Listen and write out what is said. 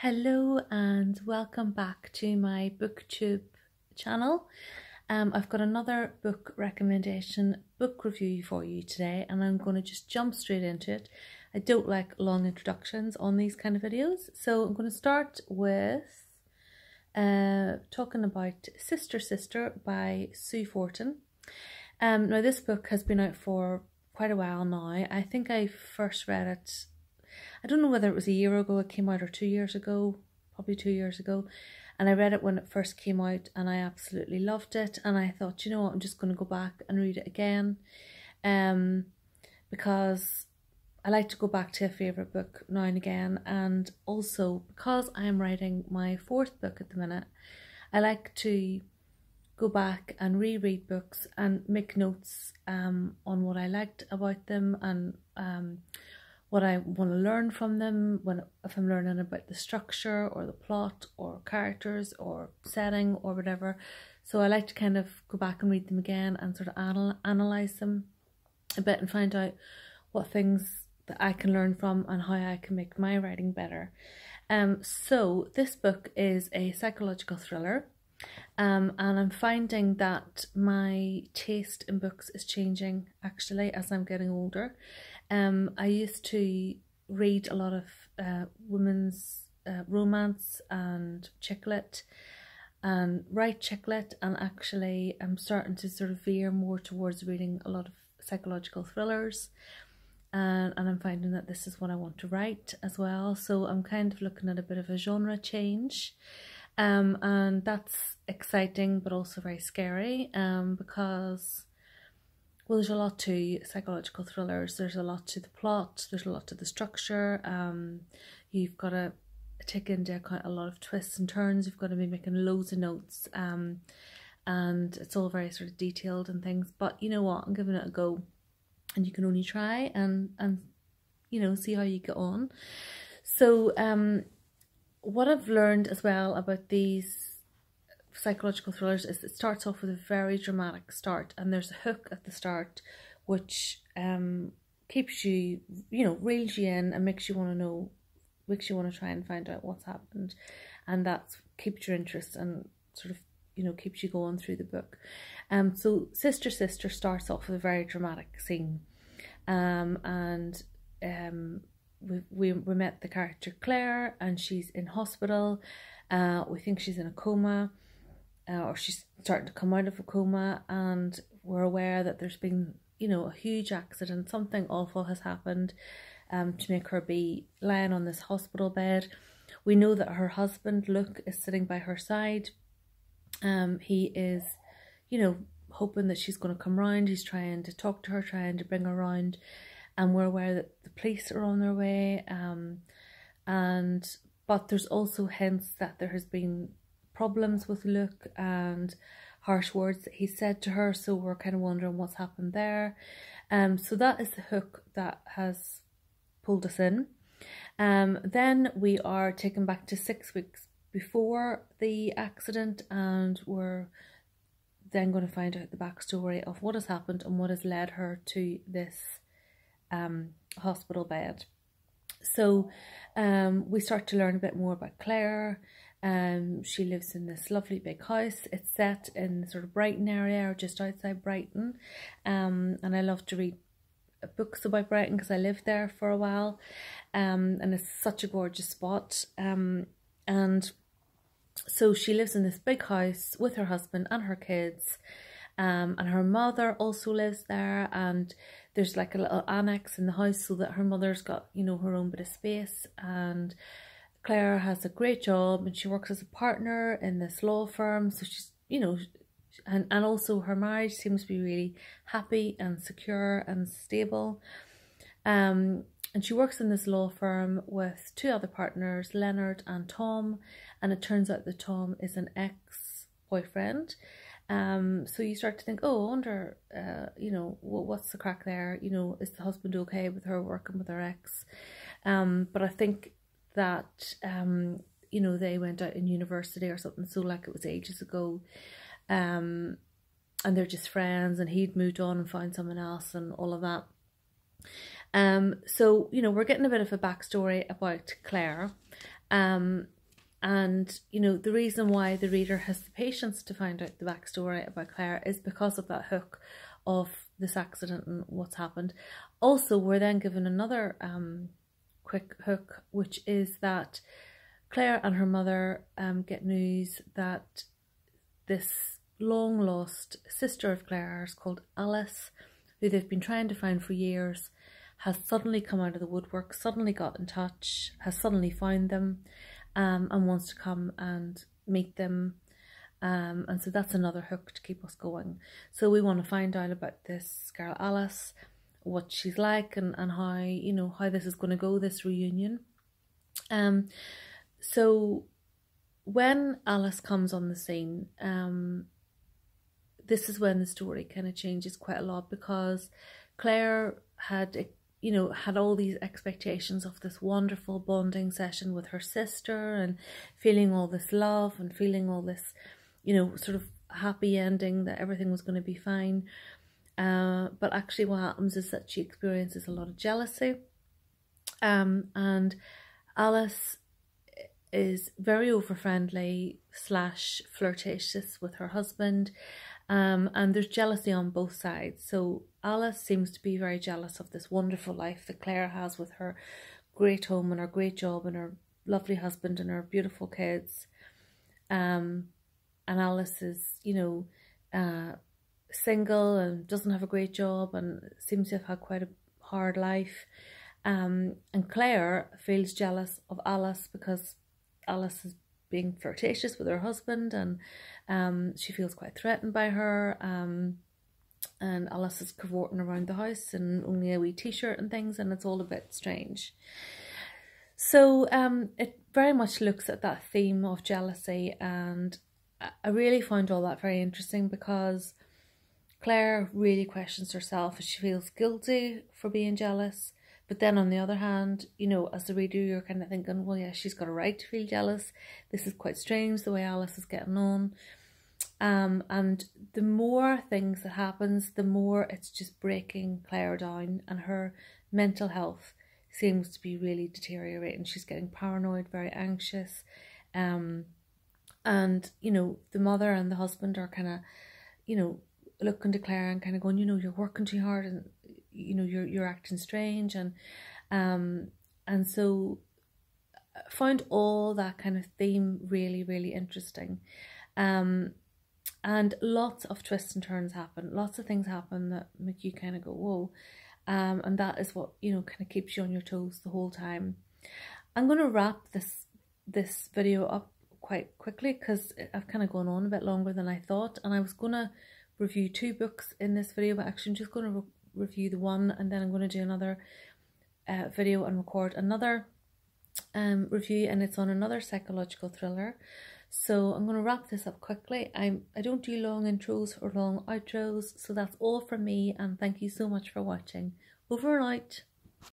Hello and welcome back to my BookTube channel. I've got another book recommendation, book review for you today, and I'm going to just jump straight into it. I don't like long introductions on these kind of videos, so I'm going to start with talking about Sister Sister by Sue Fortin. Now this book has been out for quite a while now. I think I first read it, I don't know whether it was a year ago it came out or 2 years ago, probably 2 years ago. And I read it when it first came out and I absolutely loved it. And I thought, you know what, I'm just going to go back and read it again. Because I like to go back to a favourite book now and again. And also because I am writing my 4th book at the minute, I like to go back and reread books and make notes on what I liked about them and what I want to learn from them, if I'm learning about the structure or the plot or characters or setting or whatever. So I like to kind of go back and read them again and sort of analyse them a bit and find out what things that I can learn from and how I can make my writing better. So this book is a psychological thriller. And I'm finding that my taste in books is changing actually as I'm getting older. I used to read a lot of women's romance and chick lit and write chick lit, and actually I'm starting to sort of veer more towards reading a lot of psychological thrillers, and I'm finding that this is what I want to write as well. So I'm kind of looking at a bit of a genre change. And that's exciting but also very scary because, well, there's a lot to psychological thrillers. There's a lot to the plot, there's a lot to the structure. You've got to take into account a lot of twists and turns. You've got to be making loads of notes, and it's all very sort of detailed and things. But you know what, I'm giving it a go, and you can only try and you know, see how you get on. So what I've learned as well about these psychological thrillers is it starts off with a very dramatic start, and there's a hook at the start which keeps you, you know, reels you in and makes you want to know, makes you want to try and find out what's happened, and that keeps your interest and sort of, you know, keeps you going through the book. So Sister Sister starts off with a very dramatic scene, we met the character Claire, and she's in hospital. We think she's in a coma, or she's starting to come out of a coma, and we're aware that there's been, you know, a huge accident. Something awful has happened to make her be lying on this hospital bed. We know that her husband, Luke, is sitting by her side. He is, you know, hoping that she's going to come round. He's trying to talk to her, trying to bring her round. And we're aware that the police are on their way, but there's also hints that there has been problems with Luke and harsh words that he said to her, so we're kind of wondering what's happened there. So that is the hook that has pulled us in. Then we are taken back to 6 weeks before the accident, and we're then going to find out the backstory of what has happened and what has led her to this hospital bed. So we start to learn a bit more about Claire. She lives in this lovely big house. It's set in the sort of Brighton area, or just outside Brighton, and I love to read books about Brighton because I lived there for a while, and it's such a gorgeous spot. And so she lives in this big house with her husband and her kids, and her mother also lives there, and there's like a little annex in the house so that her mother's got, you know, her own bit of space. And Claire has a great job, and she works as a partner in this law firm, so she's, you know, and also her marriage seems to be really happy and secure and stable. And she works in this law firm with 2 other partners, Leonard and Tom, and it turns out that Tom is an ex-boyfriend. So you start to think, oh, I wonder, you know, what's the crack there? You know, is the husband okay with her working with her ex? But I think that, you know, they went out in university or something, so like it was ages ago. And they're just friends, and he'd moved on and found someone else and all of that. So, you know, we're getting a bit of a backstory about Claire. And, you know, the reason why the reader has the patience to find out the backstory about Claire is because of that hook of this accident and what's happened. Also, we're then given another quick hook, which is that Claire and her mother get news that this long lost sister of Claire's called Alice, who they've been trying to find for years, has suddenly come out of the woodwork, suddenly got in touch, has suddenly found them, and wants to come and meet them. And so that's another hook to keep us going. So we want to find out about this girl Alice, what she's like, and how, you know, how this is going to go, this reunion. So when Alice comes on the scene, this is when the story kind of changes quite a lot, because Claire had, you know, had all these expectations of this wonderful bonding session with her sister, and feeling all this love and feeling all this, you know, sort of happy ending, that everything was going to be fine. But actually what happens is that she experiences a lot of jealousy. And Alice is very over-friendly / flirtatious with her husband. And there's jealousy on both sides. So Alice seems to be very jealous of this wonderful life that Claire has with her great home and her great job and her lovely husband and her beautiful kids. And Alice is, you know, single and doesn't have a great job and seems to have had quite a hard life. And Claire feels jealous of Alice because Alice is being flirtatious with her husband, and she feels quite threatened by her. And Alice is cavorting around the house in only a wee t-shirt and things, and it's all a bit strange. So it very much looks at that theme of jealousy, and I really found all that very interesting, because Claire really questions herself. She feels guilty for being jealous, but then on the other hand, you know, as the reader, you're kind of thinking, well, yeah, she's got a right to feel jealous. This is quite strange, the way Alice is getting on. And the more things that happens, the more it's just breaking Claire down, and her mental health seems to be really deteriorating. She's getting paranoid, very anxious. And, you know, the mother and the husband are kind of, you know, looking to Claire and kind of going, you know, you're working too hard, and you know, you're acting strange. And so I found all that kind of theme really, really interesting. And lots of twists and turns happen, lots of things happen that make you kind of go, whoa. And that is what, you know, kind of keeps you on your toes the whole time. I'm going to wrap this video up quite quickly, because I've kind of gone on a bit longer than I thought, and I was going to review 2 books in this video, but actually I'm just going to review the one, and then I'm going to do another video and record another review, and it's on another psychological thriller. So I'm going to wrap this up quickly. I don't do long intros or long outros, so that's all from me, and thank you so much for watching. Over and out.